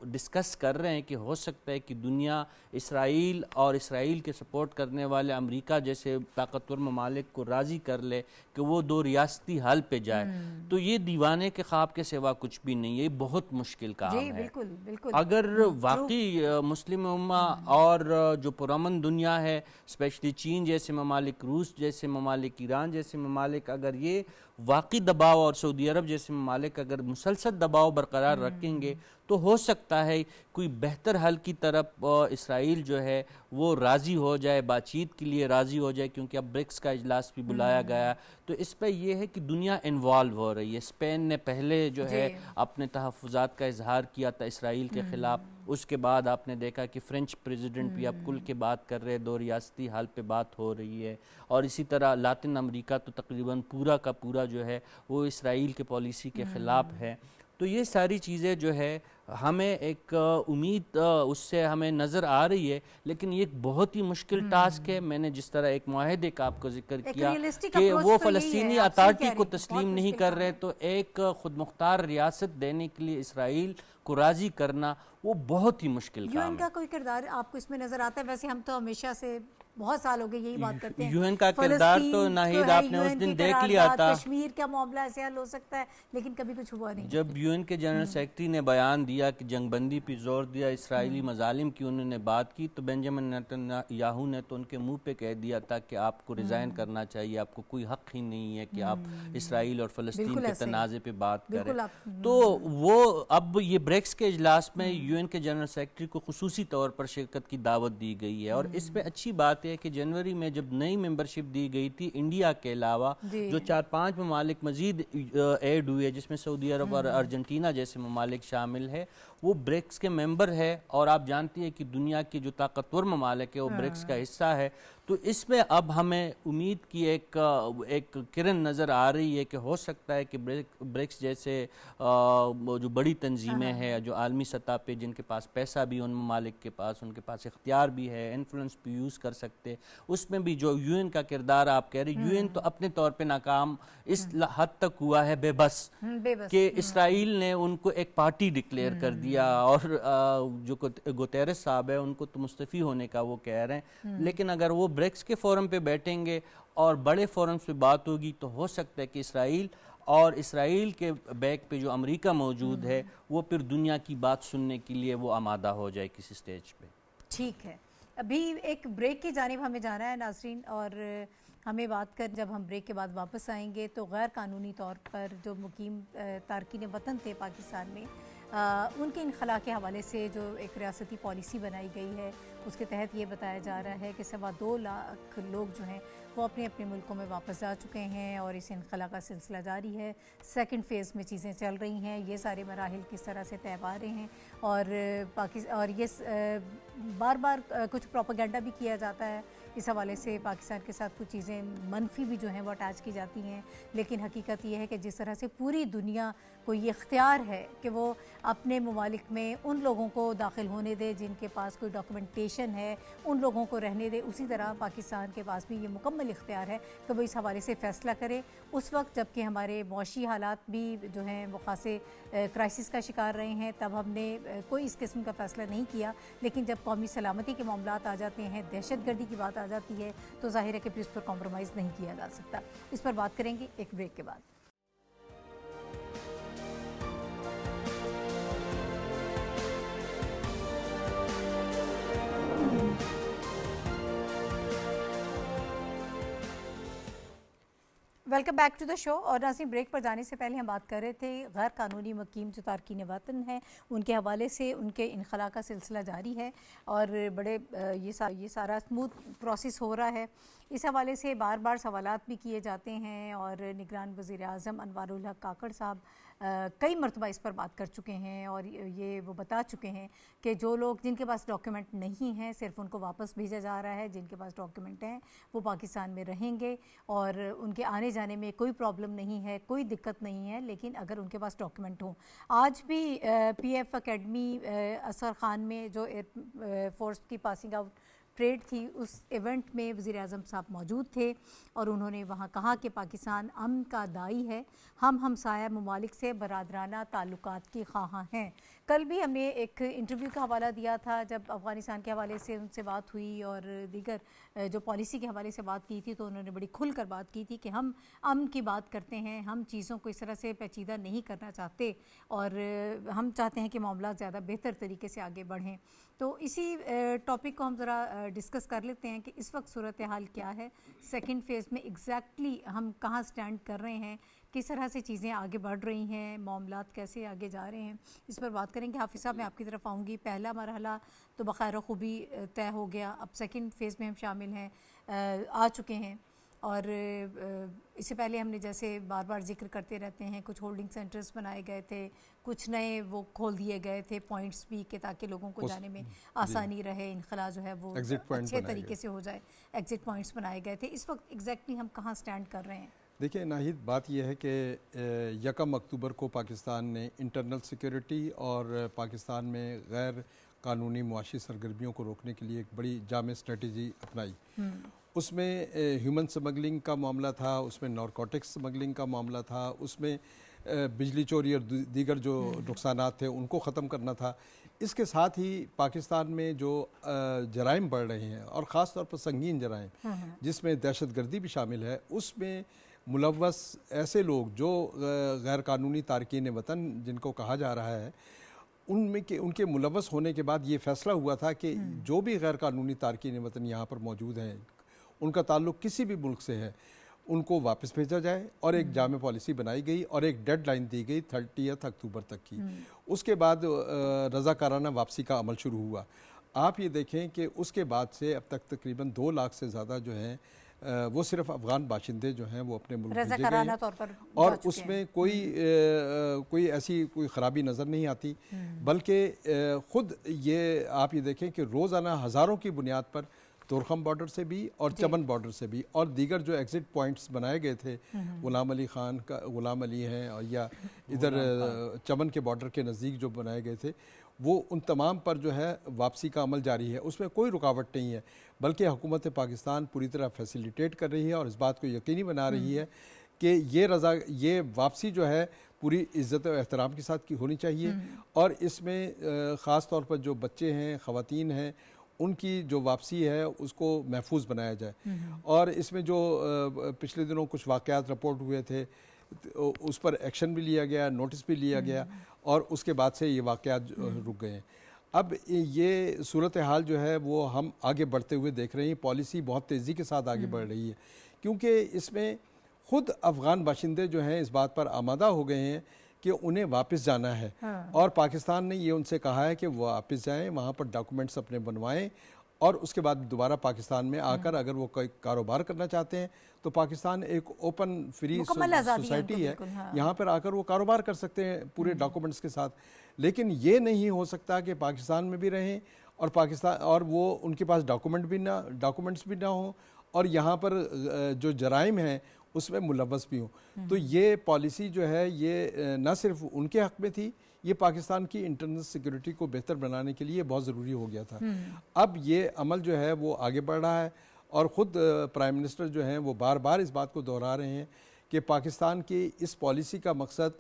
डिस्कस कर रहे हैं कि हो सकता है कि दुनिया इसराइल और इसराइल के सपोर्ट करने वाले अमेरिका जैसे ताकतवर ममालिक को राज़ी कर ले कि वो 2 रियासती हल पे जाए, तो ये दीवाने के ख्वाब के सिवा कुछ भी नहीं है। ये बहुत मुश्किल काम है। बिल्कुल। अगर वाकई मुस्लिम उम्मा और जो पुरअमन दुनिया है, स्पेशली चीन जैसे ममालिक, रूस जैसे ममालिक, ईरान जैसे ममालिक, अगर ये वाकई दबाव और सऊदी अरब जैसे ममालिक अगर मुसलसल दबाव बरकरार रखेंगे, तो हो सकता है कोई बेहतर हल की तरफ इसराइल जो है वो राज़ी हो जाए, बातचीत के लिए राज़ी हो जाए, क्योंकि अब ब्रिक्स का इजलास भी बुलाया गया। तो इस पर यह है कि दुनिया इन्वॉल्व हो रही है। स्पेन ने पहले जो है अपने तहफ़्फ़ुज़ात का इजहार किया था इसराइल के ख़िलाफ़, उसके बाद आपने देखा कि फ्रेंच प्रेसिडेंट भी अब खुल के बात कर रहे हैं, 2 रियासती हल पे बात हो रही है। और इसी तरह लातिन अमेरिका तो तकरीबन पूरा का पूरा जो है वो इसराइल के पॉलिसी के ख़िलाफ़ है। तो ये सारी चीज़ें जो है हमें एक उम्मीद उससे हमें नज़र आ रही है, लेकिन ये एक बहुत ही मुश्किल टास्क है। मैंने जिस तरह एक मुआहदे का आपको जिक्र किया कि वो फ़लस्तीनी अथॉरिटी को तस्लीम नहीं कर रहे, तो एक खुद मुख्तार रियासत देने के लिए इसराइल को राज़ी करना वो बहुत ही मुश्किल काम है। यूएन का कोई किरदार आपको इसमें नज़र आता है? वैसे हम तो हमेशा से बहुत साल हो गए यही बात करते हैं। यूएन का किरदार तो नाहिद आपने उस दिन देख लिया था, कश्मीर का मामला ऐसे हल हो सकता है, लेकिन कभी कुछ हुआ नहीं। जब यूएन के जनरल सेक्रेटरी ने बयान दिया कि जंगबंदी पे जोर दिया, इसराइली मजालिम की उन्होंने बात की, तो बेंजामिन नेतन्याहू ने तो उनके मुंह पे कह दिया था कि आपको रिजाइन करना चाहिए, आपको कोई हक ही नहीं है कि आप इसराइल और फलस्तीन के तनाज़े पे बात करें। तो वो अब ये ब्रिक्स के इजलास में यूएन के जनरल सेक्रेटरी को खुसूसी तौर पर शिरकत की दावत दी गई है। और इसमें अच्छी बात है कि जनवरी में जब नई मेंबरशिप दी गई थी इंडिया के अलावा जो 4-5 ममालिक मजीद ऐड हुए, जिसमें सऊदी अरब और अर्जेंटीना जैसे ममालिक शामिल है, वो ब्रिक्स के मेंबर है। और आप जानती हैं कि दुनिया की जो ताकतवर ममालिक है वो ब्रिक्स का हिस्सा है। तो इसमें अब हमें उम्मीद की एक किरण नज़र आ रही है कि हो सकता है कि ब्रिक्स जैसे जो बड़ी तंजीमें हैं जो आलमी सतह पे, जिनके पास पैसा भी उन ममालिक के पास, उनके पास इख्तियार भी है, इन्फ्लुएंस भी यूज़ कर सकते, उसमें भी जो यूएन का किरदार आप कह रहे, यूएन तो अपने तौर पे नाकाम इस हद तक हुआ है, बेबस कि इसराइल ने उनको एक पार्टी डिक्लेयर कर दिया। और जो गुतेरेस साहब है उनको तो मुस्तफ़ी होने का वो कह रहे हैं, लेकिन अगर वो ब्रिक्स के फोरम पे बैठेंगे और बड़े फोरम पे बात होगी तो हो सकता है कि इसराइल के बैक पे जो अमेरिका मौजूद है वो फिर दुनिया की बात सुनने के लिए वो आमादा हो जाए किसी स्टेज पे। ठीक है, अभी एक ब्रेक की जानिब हमें जाना है नाज़रीन, और हमें बात कर जब हम ब्रेक के बाद वापस आएंगे तो गैर कानूनी तौर पर जो मुकीम तारकीन वतन थे पाकिस्तान में, उनके इनखला के हवाले से जो एक रियासती पॉलिसी बनाई गई है उसके तहत ये बताया जा रहा है कि 2.25 लाख लोग जो हैं वो अपने अपने मुल्कों में वापस जा चुके हैं और इस इनखला का सिलसिला जारी है। सेकंड फेज़ में चीज़ें चल रही हैं, ये सारे मराहिल किस तरह से तय पा रहे हैं। और ये बार बार कुछ प्रोपेगेंडा भी किया जाता है इस हवाले से, पाकिस्तान के साथ कुछ चीज़ें मनफी भी जो हैं वो अटैच की जाती हैं, लेकिन हकीकत ये है कि जिस तरह से पूरी दुनिया को ये इख्तियार है कि वो अपने ममालिक में उन लोगों को दाखिल होने दे जिनके पास कोई डॉक्यूमेंटेशन है, उन लोगों को रहने दे, उसी तरह पाकिस्तान के पास भी ये मुकम्मल इख्तियार है कि वो इस हवाले से फ़ैसला करे उस वक्त जबकि हमारे मौशी हालात भी जो हैं वो खासे क्राइसिस का शिकार रहे हैं। तब हमने कोई इस किस्म का फ़ैसला नहीं किया, लेकिन जब कौमी सलामती के मामलात आ जाते हैं, दहशतगर्दी की बात आ जाती है, तो ज़ाहिर है कि फिर इस पर कॉम्प्रोमाइज़ नहीं किया जा सकता। इस पर बात करेंगे एक ब्रेक के बाद। Welcome back to the show. और नाज़रीन, ब्रेक पर जाने से पहले हम बात कर रहे थे गैर कानूनी मुकीम जो तारकीन वतन हैं उनके हवाले से, उनके इनखला का सिलसिला जारी है और बड़े ये सारा स्मूथ प्रोसेस हो रहा है। इस हवाले से बार बार सवालात भी किए जाते हैं और निगरान वज़ीर आज़म अनवारुल हक काकड़ साहब कई मरतबा इस पर बात कर चुके हैं और ये वो बता चुके हैं कि जो लोग जिनके पास डॉक्यूमेंट नहीं हैं सिर्फ उनको वापस भेजा जा रहा है, जिनके पास डॉक्यूमेंट हैं वो पाकिस्तान में रहेंगे और उनके आने जाने में कोई प्रॉब्लम नहीं है, कोई दिक्कत नहीं है, लेकिन अगर उनके पास डॉक्यूमेंट हो। आज भी PF अकेडमी असर खान में जो एयर फोर्स की पासिंग आउट परेड थी, उस इवेंट में वज़ीर आज़म साहब मौजूद थे और उन्होंने वहाँ कहा कि पाकिस्तान अमन का दाई है, हम हमसाया ममालिक से बरादराना ताल्लुकात की ख़्वाहां हैं। कल भी हमने एक इंटरव्यू का हवाला दिया था जब अफ़गानिस्तान के हवाले से उनसे बात हुई और दीगर जो पॉलिसी के हवाले से बात की थी, तो उन्होंने बड़ी खुलकर बात की थी कि हम अमन की बात करते हैं, हम चीज़ों को इस तरह से पेचीदा नहीं करना चाहते और हम चाहते हैं कि मामला ज़्यादा बेहतर तरीके से आगे बढ़ें। तो इसी टॉपिक को हम ज़रा डिस्कस कर लेते हैं कि इस वक्त सूरत हाल क्या है, सेकंड फेज़ में एग्जैक्टली हम कहाँ स्टैंड कर रहे हैं, किस तरह से चीज़ें आगे बढ़ रही हैं, मामलात कैसे आगे जा रहे हैं, इस पर बात करेंगे। हाफिज़ साहब, मैं आपकी तरफ आऊँगी। पहला मरहला तो बखैर खूबी तय हो गया, अब सेकंड फेज़ में हम शामिल हैं, आ चुके हैं और इससे पहले हमने जैसे बार बार जिक्र करते रहते हैं कुछ होल्डिंग सेंटर्स बनाए गए थे, कुछ नए वो खोल दिए गए थे पॉइंट्स भी कि ताकि लोगों को जाने में आसानी रहे, इनखला जो है वो अच्छे तरीके से हो जाए, एग्जिट पॉइंट्स बनाए गए थे। इस वक्त एग्जैक्टली हम कहाँ स्टैंड कर रहे हैं? देखिए नाहिद, बात यह है कि 1 अक्टूबर को पाकिस्तान ने इंटरनल सिक्योरिटी और पाकिस्तान में गैर कानूनी मुआशी सरगर्मियों को रोकने के लिए एक बड़ी जामे स्ट्रेटजी अपनाई। उसमें ह्यूमन स्मगलिंग का मामला था, उसमें नारकोटिक्स स्मगलिंग का मामला था, उसमें बिजली चोरी और दीगर जो नुकसानात थे उनको ख़त्म करना था। इसके साथ ही पाकिस्तान में जो जराइम बढ़ रहे हैं और ख़ास तौर पर संगीन जराइम जिसमें दहशतगर्दी भी शामिल है, उसमें मुलव्वस ऐसे लोग जो गैर कानूनी तारकीन वतन जिनको कहा जा रहा है, उनके मुलव्वस होने के बाद ये फ़ैसला हुआ था कि जो भी गैर कानूनी तारकीन वतन यहाँ पर मौजूद हैं, उनका ताल्लुक़ किसी भी मुल्क से है, उनको वापस भेजा जाए। और एक जामे पॉलिसी बनाई गई और एक डेडलाइन दी गई 30 अक्टूबर तक की। उसके बाद रज़ाकाराना वापसी का अमल शुरू हुआ। आप ये देखें कि उसके बाद से अब तक तकरीबन 2 लाख से ज़्यादा जो हैं वो सिर्फ अफ़गान बाशिंदे जो हैं वो अपने मुल्क भेजे गए हैं और उसमें कोई ऐसी कोई ख़राबी नज़र नहीं आती। बल्कि ख़ुद ये आप ये देखें कि रोज़ाना हज़ारों की बुनियाद पर तोरखम बॉर्डर से भी और चमन बॉर्डर से भी और दीगर जो एग्ज़िट पॉइंट्स बनाए गए थे, गुलाम अली ख़ान का गुलाम अली हैं और या इधर चमन के बॉर्डर के नज़दीक जो बनाए गए थे, वो उन तमाम पर जो है वापसी का अमल जारी है। उसमें कोई रुकावट नहीं है, बल्कि हुकूमत पाकिस्तान पूरी तरह फैसिलिटेट कर रही है और इस बात को यकीनी बना रही है कि ये वापसी जो है पूरी इज़्ज़त और एहतराम के साथ की होनी चाहिए। और इसमें ख़ास तौर पर जो बच्चे हैं, ख़वातीन हैं, उनकी जो वापसी है उसको महफूज बनाया जाए। और इसमें जो पिछले दिनों कुछ वाक़यात रिपोर्ट हुए थे उस पर एक्शन भी लिया गया, नोटिस भी लिया गया और उसके बाद से ये वाक़यात रुक गए हैं। अब ये सूरत हाल जो है वो हम आगे बढ़ते हुए देख रहे हैं। पॉलिसी बहुत तेज़ी के साथ आगे बढ़ रही है क्योंकि इसमें ख़ुद अफ़गान बाशिंदे जो हैं इस बात पर आमादा हो गए हैं कि उन्हें वापस जाना है। और पाकिस्तान ने ये उनसे कहा है कि वो वापस जाएं, वहाँ पर डॉक्यूमेंट्स अपने बनवाएं और उसके बाद दोबारा पाकिस्तान में आकर अगर वो कोई कारोबार करना चाहते हैं तो पाकिस्तान एक ओपन फ्री सोसाइटी है, यहाँ पर आकर वो कारोबार कर सकते हैं पूरे डॉक्यूमेंट्स के साथ। लेकिन ये नहीं हो सकता कि पाकिस्तान में भी रहें और पाकिस्तान और वो उनके पास डॉक्यूमेंट्स भी ना हो और यहाँ पर जो जराइम हैं उसमें मुलव्वस भी हों। तो ये पॉलिसी जो है ये न सिर्फ उनके हक़ में थी, ये पाकिस्तान की इंटरनल सिक्योरिटी को बेहतर बनाने के लिए बहुत ज़रूरी हो गया था। अब ये अमल जो है वो आगे बढ़ रहा है और ख़ुद प्राइम मिनिस्टर जो हैं वो बार बार इस बात को दोहरा रहे हैं कि पाकिस्तान की इस पॉलिसी का मकसद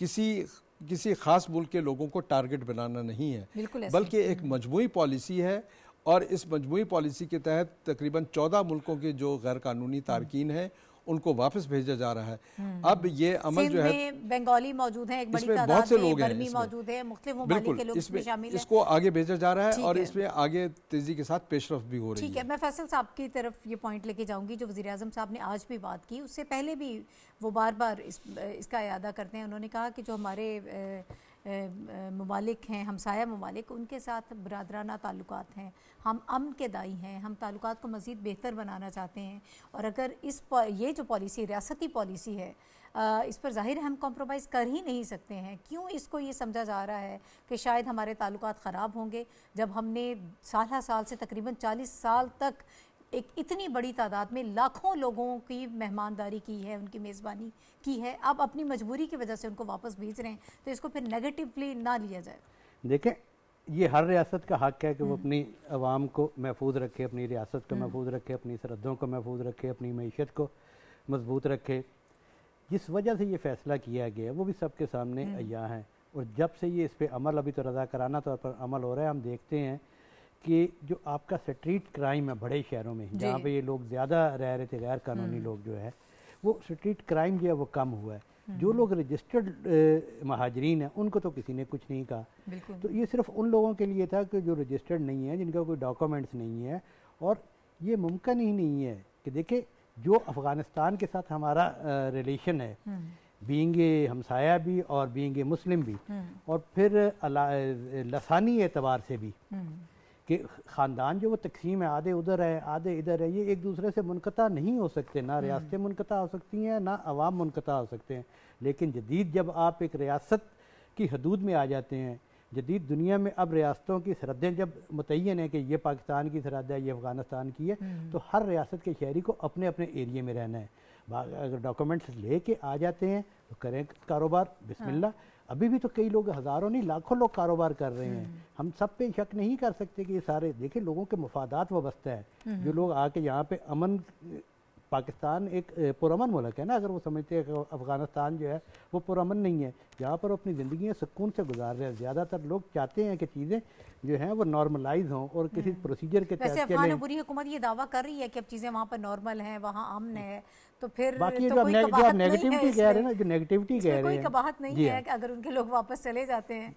किसी ख़ास मुल्क के लोगों को टारगेट बनाना नहीं है, बल्कि एक मजमूई पॉलिसी है। और इस मजमूई पॉलिसी के तहत तकरीबन 14 मुल्कों के जो गैर कानूनी तारकीन हैं उनको वापस भेजा जा रहा है। अब ये अमल जो है बंगाली मौजूद हैं, एक बड़ी तादाद बहुत से लोग हैं, बर्मी मौजूद है, मुख्तलिफ ममालिक के लोग इसमें शामिल हैं। इसको आगे भेजा जा रहा है और इसमें आगे तेजी के साथ पेशरफ भी हो रही है। ठीक है, मैं फैसल साहब की तरफ ये पॉइंट लेके जाऊंगी जो वज़ीर आज़म साहब ने आज भी बात की, उससे पहले भी वो बार बार इसका इयादा करते हैं। उन्होंने कहा कि जो हमारे ममालिक हैं, हमसाया ममालिक, उनके साथ बरादराना ताल्लुकात हैं, हम अमन के दाई हैं, हम ताल्लुकात को मज़ीद बेहतर बनाना चाहते हैं। और अगर ये जो पॉलिसी रियासती पॉलिसी है इस पर ज़ाहिर है हम कॉम्प्रोमाइज़ कर ही नहीं सकते हैं। क्यों इसको ये समझा जा रहा है कि शायद हमारे ताल्लुकात ख़राब होंगे, जब हमने साल से तकरीबन 40 साल तक एक इतनी बड़ी तादाद में लाखों लोगों की मेहमानदारी की है, उनकी मेज़बानी की है। अब अपनी मजबूरी की वजह से उनको वापस भेज रहे हैं, तो इसको फिर नेगेटिवली ना लिया जाए। देखें, ये हर रियासत का हक़ है कि वो अपनी आवाम को महफूज रखे, अपनी रियासत को महफूज रखे, अपनी सरहदों को महफूज रखे, अपनी मईशत को मजबूत रखे। जिस वजह से ये फ़ैसला किया गया वो भी सबके सामने अय्या है। और जब से ये इस पर अमल, अभी तो रज़ाकाराना तौर पर अमल हो रहा है, हम देखते हैं कि जो आपका स्ट्रीट क्राइम है बड़े शहरों में जहाँ पे ये लोग ज़्यादा रह रहे थे, गैर कानूनी लोग जो है, वो स्ट्रीट क्राइम जो है वो कम हुआ है। जो लोग रजिस्टर्ड महाजरीन हैं उनको तो किसी ने कुछ नहीं कहा। तो ये सिर्फ उन लोगों के लिए था कि जो रजिस्टर्ड नहीं है, जिनका कोई डॉक्यूमेंट्स नहीं है। और ये मुमकिन ही नहीं है कि देखें जो अफ़गानिस्तान के साथ हमारा रिलेशन है, बीइंग हमसाया भी और बीइंग मुस्लिम भी, और फिर लसानी एतबार से भी कि ख़ानदान जो वो तकसीम है, आधे उधर है आधे इधर है, ये एक दूसरे से मुनक़ता नहीं हो सकते। ना रियासतें मुनक़ता हो सकती हैं, ना अवाम मुनक़ता हो सकते हैं। लेकिन जदीद जब आप एक रियासत की हदूद में आ जाते हैं, जदीद दुनिया में अब रियासतों की सरहदें जब मुतय्यन है कि ये पाकिस्तान की सरहद है, ये अफ़गानिस्तान की है, तो हर रियासत के शहरी को अपने अपने एरिए में रहना है। अगर डॉक्यूमेंट्स ले के आ जाते हैं तो करें कारोबार, बिस्मिल्लाह। अभी भी तो कई लोग, हज़ारों नहीं लाखों लोग कारोबार कर रहे हैं। हम सब पे शक नहीं कर सकते कि ये सारे, देखिए लोगों के मफादात वाबस्ता है। जो लोग आके यहाँ पे अमन पाकिस्तान एक पुरअमन मुल्क है ना, अगर वो समझते हैं कि अफ़गानिस्तान जो है वो पुरअमन नहीं है, जहाँ पर अपनी ज़िंदगी सुकून से गुजार रहे हैं। ज़्यादातर लोग चाहते हैं कि चीज़ें जो हैं वो नॉर्मलाइज हों और किसी प्रोसीजर के तहत चलें। वैसे बुरी हुकूमत ये दावा कर रही है कि अब चीज़ें वहाँ पर नॉर्मल हैं, वहाँ अमन है, तो फिर बाकी तो जो कोई आप कबाहत नेगेटिविटी नहीं है कह रहे हैं ना, इसमें। जो नेगेटिविटी कह रहे कोई हैं, कबाहत नहीं है कि अगर उनके लोग वापस चले जाते हैं।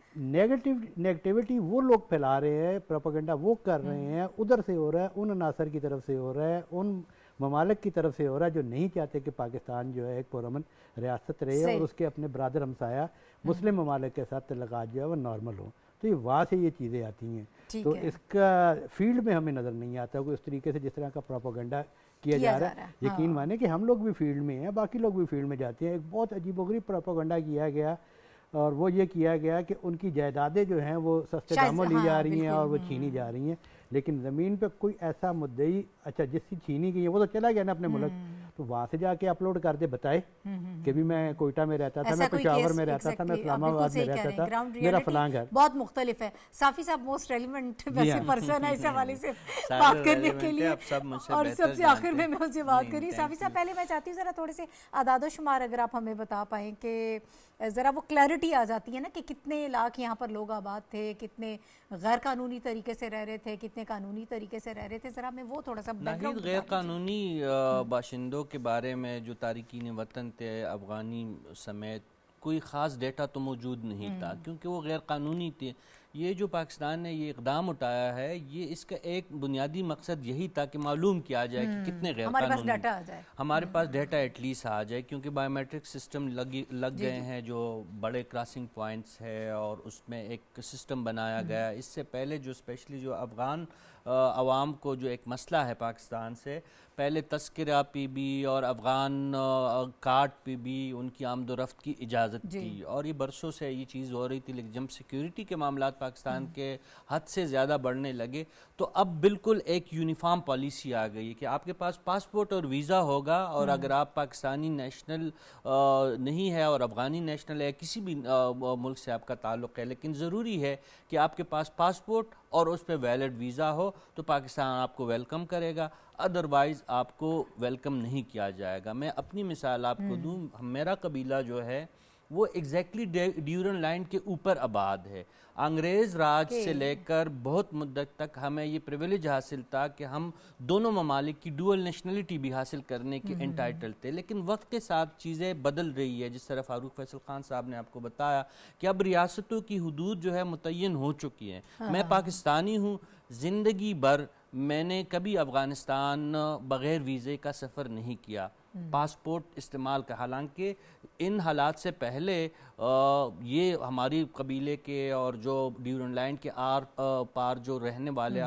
नेगेटिविटी वो लोग फैला रहे हैं, प्रोपेगेंडा वो कर रहे हैं, उधर से हो रहा है, उन अनासर की तरफ से हो रहा है, उन ममालिक की तरफ से हो रहा है जो नहीं चाहते कि पाकिस्तान जो है एक पुरअमन रियासत रहे और उसके अपने बरादर हमसाया मुस्लिम ममालिक के साथ तल्लुकात जो है वो नॉर्मल हो। तो ये वहाँ से ये चीज़ें आती हैं। तो इसका फील्ड में हमें नज़र नहीं आता कोई इस तरीके से जिस तरह का प्रोपेगेंडा किया जा रहा है। यकीन माने कि हम लोग भी फील्ड में हैं, बाकी लोग भी फील्ड में जाते हैं। एक बहुत अजीबोगरीब प्रोपेगेंडा किया गया और वो ये किया गया कि उनकी जायदादें जो हैं वो सस्ते दामों ली जा रही हैं और वो छीनी जा रही हैं, लेकिन ज़मीन पे कोई ऐसा मुद्दई, अच्छा जिसकी छीनी गई है वो तो चला गया ना अपने मुल्क, तो वहाँ से जाके अपलोड कर दे, बताए कि भी मैं कोयटा में रहता था, मैं पेशावर में रहता था, मैं इस्लामाबाद में रहता था, मेरा फलां घर। बहुत मुख्तलिफ है। साफ़ी साहब मोस्ट रेलिवेंट वैसे पर्सन है इस हवाले से बात करने के लिए। और सबसे आखिर में मैं उनसे बात करी। साफ़ी साहब, पहले मैं चाहती हूँ ज़रा थोड़े से आदाद शुमार अगर आप हमें बता पाएँ कि ज़रा वो क्लैरिटी आ जाती है ना कि कितने लाख यहाँ पर लोग आबाद थे, कितने गैर कानूनी तरीके से रह रहे थे, कितने कानूनी तरीके से रह रहे थे। ज़रा मैं वो थोड़ा सा बैकग्राउंड। गैर कानूनी बाशिंदों के बारे में जो तारिकीन वतन थे अफ़गानी समेत कोई ख़ास डेटा तो मौजूद नहीं था, क्योंकि वो गैर कानूनी थे। ये जो पाकिस्तान ने ये इक़दाम उठाया है, ये इसका एक बुनियादी मकसद यही था कि मालूम किया जाए कि कितने गैर हमारे कानूनी, पास डाटा आ जाए, हमारे पास डाटा एटलीस्ट आ जाए, क्योंकि बायोमेट्रिक सिस्टम लग गए हैं जो बड़े क्रॉसिंग पॉइंट्स है और उसमें एक सिस्टम बनाया गया। इससे पहले जो स्पेशली जो अफ़गान अवाम को जो एक मसला है पाकिस्तान से, पहले तस्करा पीबी और अफ़गान कार्ड पीबी उनकी आमदोरफ्त की इजाज़त थी और ये बरसों से ये चीज़ हो रही थी। लेकिन जब सिक्योरिटी के मामला पाकिस्तान के हद से ज़्यादा बढ़ने लगे तो अब बिल्कुल एक यूनिफॉर्म पॉलिसी आ गई है कि आपके पास पासपोर्ट और वीज़ा होगा और अगर आप पाकिस्तानी नेशनल नहीं है और अफ़गानी नेशनल है, किसी भी मुल्क से आपका ताल्लुक़ है, लेकिन ज़रूरी है कि आपके पास पासपोर्ट और उस पर वैलिड वीज़ा हो तो पाकिस्तान आपको वेलकम करेगा, अदरवाइज़ आपको वेलकम नहीं किया जाएगा। मैं अपनी मिसाल आपको दूँ, मेरा कबीला जो है वो एग्जैक्टली ड्यूरन लाइन के ऊपर आबाद है। अंग्रेज़ राज से लेकर बहुत मुद्दत तक हमें ये प्रिविलेज हासिल था कि हम दोनों ममालिक की डुअल नेशनलिटी भी हासिल करने के एंटाइटल थे। लेकिन वक्त के साथ चीज़ें बदल रही है, जिस तरह फारूक फैसल खान साहब ने आपको बताया कि अब रियासतों की हुदूद जो है मुतय्यन हो चुकी हैं। मैं पाकिस्तानी हूँ, ज़िंदगी भर मैंने कभी अफ़गानिस्तान बग़ैर वीज़े का सफ़र नहीं किया, पासपोर्ट इस्तेमाल का। हालांकि इन हालात से पहले ये हमारी कबीले के और जो ड्यूरन लाइन के आर पार जो रहने वाले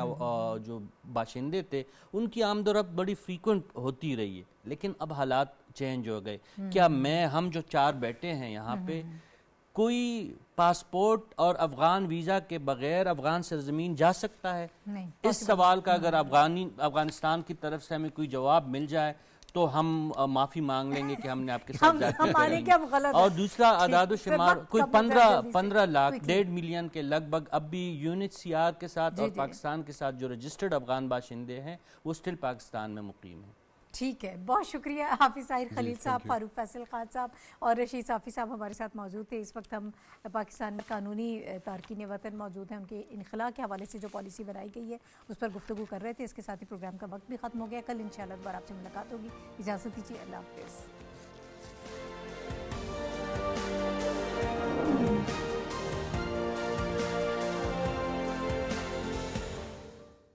जो बाशिंदे थे उनकी आमदोरफ्त बड़ी फ्रीक्वेंट होती रही है, लेकिन अब हालात चेंज हो गए। क्या हम जो 4 बैठे हैं यहाँ पे, कोई पासपोर्ट और अफगान वीज़ा के बगैर अफगान सरजमीन जा सकता है? नहीं। इस सवाल का अगर अफगानिस्तान की तरफ से हमें कोई जवाब मिल जाए तो हम माफ़ी मांग लेंगे कि हमने आपके साथ जाकर। और दूसरा आदाद शुमार कोई 15 लाख 1.5 मिलियन के लगभग अब भी यूएनएचसीआर के साथ और पाकिस्तान के साथ जो रजिस्टर्ड अफगान बाशिंदे हैं वो स्टिल पाकिस्तान में मुकीम है। ठीक है, बहुत शुक्रिया हाफिज़ साहिर खलील साहब, फारूक फैसल खान साहब और रशीद साफ़ी साहब हमारे साथ मौजूद थे। इस वक्त हम पाकिस्तान में कानूनी तारकीन वतन मौजूद हैं, उनके इनखला के हवाले से जो पॉलिसी बनाई गई है उस पर गुफ्तगू कर रहे थे। इसके साथ ही प्रोग्राम का वक्त भी ख़त्म हो गया। कल इंशाअल्लाह दोबारा आपसे मुलाकात होगी। इजाज़त दीजिए, अल्लाह हाफ़िज़।